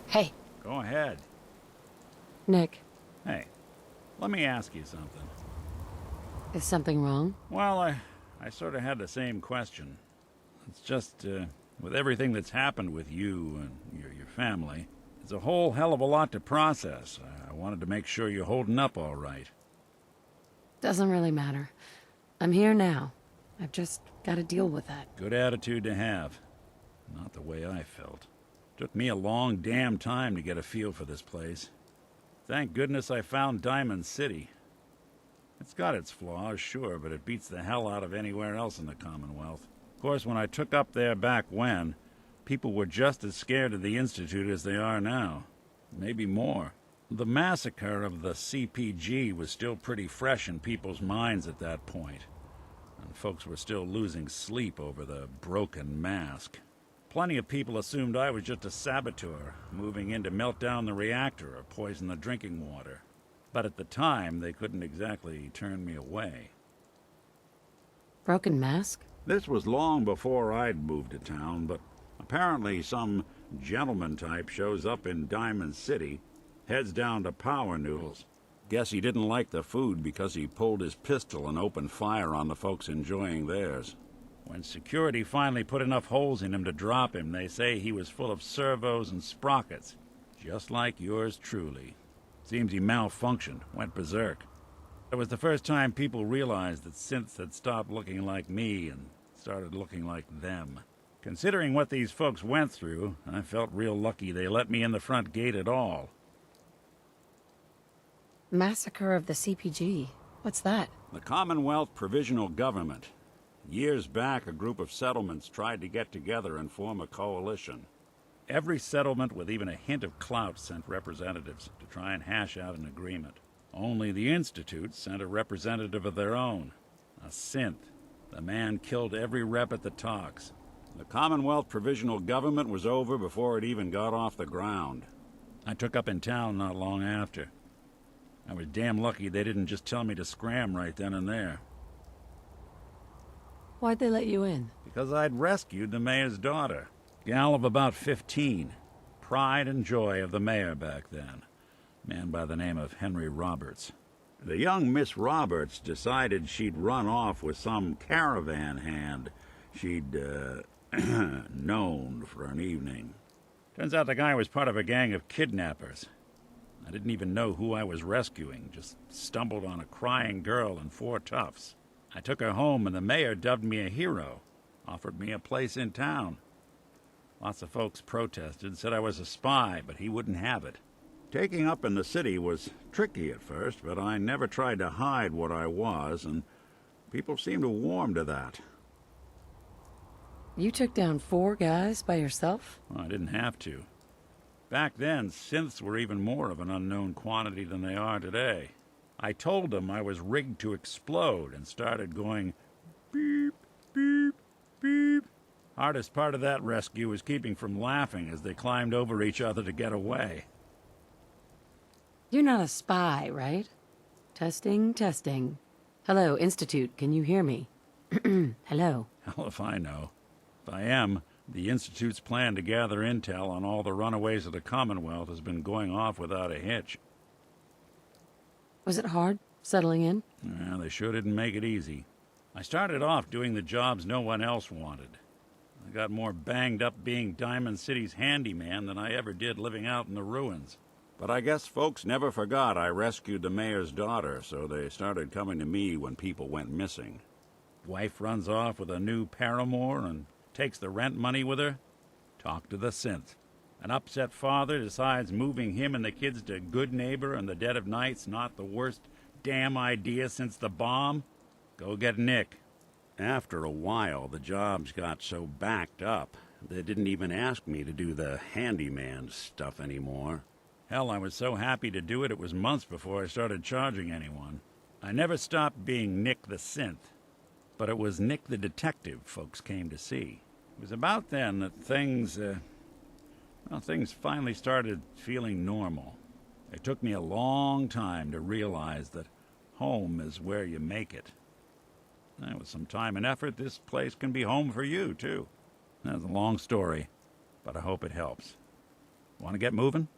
Hey, Go ahead. Nick, Hey, let me ask you something. is something wrong? Well, I sort of had the same question. It's just, with everything that's happened with you and your family, it's a whole hell of a lot to process. I wanted to make sure you're holding up all right. Doesn't really matter. I'm here now. I've just got to deal with that. Good attitude to have. Not the way I felt. Took me a long damn time to get a feel for this place. Thank goodness I found Diamond City. It's got its flaws, sure, but it beats the hell out of anywhere else in the Commonwealth. Of course, when I took up there back when, people were just as scared of the Institute as they are now. Maybe more. The massacre of the CPG was still pretty fresh in people's minds at that point, and folks were still losing sleep over the broken mask. Plenty of people assumed I was just a saboteur, moving in to melt down the reactor or poison the drinking water. But at the time, they couldn't exactly turn me away. Broken mask? This was long before I'd moved to town, but apparently some gentleman type shows up in Diamond City, heads down to Power Noodles. Guess he didn't like the food because he pulled his pistol and opened fire on the folks enjoying theirs. When security finally put enough holes in him to drop him, they say he was full of servos and sprockets, just like yours truly. Seems he malfunctioned, went berserk. It was the first time people realized that synths had stopped looking like me and started looking like them. Considering what these folks went through, I felt real lucky they let me in the front gate at all. Massacre of the CPG. What's that? The Commonwealth Provisional Government. Years back, a group of settlements tried to get together and form a coalition. Every settlement with even a hint of clout sent representatives to try and hash out an agreement. Only the Institute sent a representative of their own, a synth. The man killed every rep at the talks. The Commonwealth Provisional Government was over before it even got off the ground. I took up in town not long after. I was damn lucky they didn't just tell me to scram right then and there. Why'd they let you in? Because I'd rescued the mayor's daughter. Gal of about 15. Pride and joy of the mayor back then. Man by the name of Henry Roberts. The young Miss Roberts decided she'd run off with some caravan hand she'd, known for an evening. Turns out the guy was part of a gang of kidnappers. I didn't even know who I was rescuing, just stumbled on a crying girl and 4 toughs. I took her home and the mayor dubbed me a hero, offered me a place in town. Lots of folks protested, said I was a spy, but he wouldn't have it. Taking up in the city was tricky at first, but I never tried to hide what I was, and people seemed to warm to that. You took down 4 guys by yourself? Well, I didn't have to. Back then, synths were even more of an unknown quantity than they are today. I told them I was rigged to explode and started going beep, beep, beep. Hardest part of that rescue was keeping from laughing as they climbed over each other to get away. You're not a spy, right? Testing, testing. Hello, Institute, can you hear me? Hello. Hell if I know. If I am, the Institute's plan to gather intel on all the runaways of the Commonwealth has been going off without a hitch. Was it hard, settling in? Well, they sure didn't make it easy. I started off doing the jobs no one else wanted. I got more banged up being Diamond City's handyman than I ever did living out in the ruins. But I guess folks never forgot I rescued the mayor's daughter, so they started coming to me when people went missing. Wife runs off with a new paramour and takes the rent money with her. Talk to the synth. An upset father decides moving him and the kids to Good Neighbor in the dead of night's not the worst damn idea since the bomb. Go get Nick. After a while, the jobs got so backed up, they didn't even ask me to do the handyman stuff anymore. Hell, I was so happy to do it, it was months before I started charging anyone. I never stopped being Nick the Synth, but it was Nick the Detective folks came to see. It was about then that things finally started feeling normal. It took me a long time to realize that home is where you make it. And with some time and effort, this place can be home for you, too. That's a long story, but I hope it helps. Want to get moving?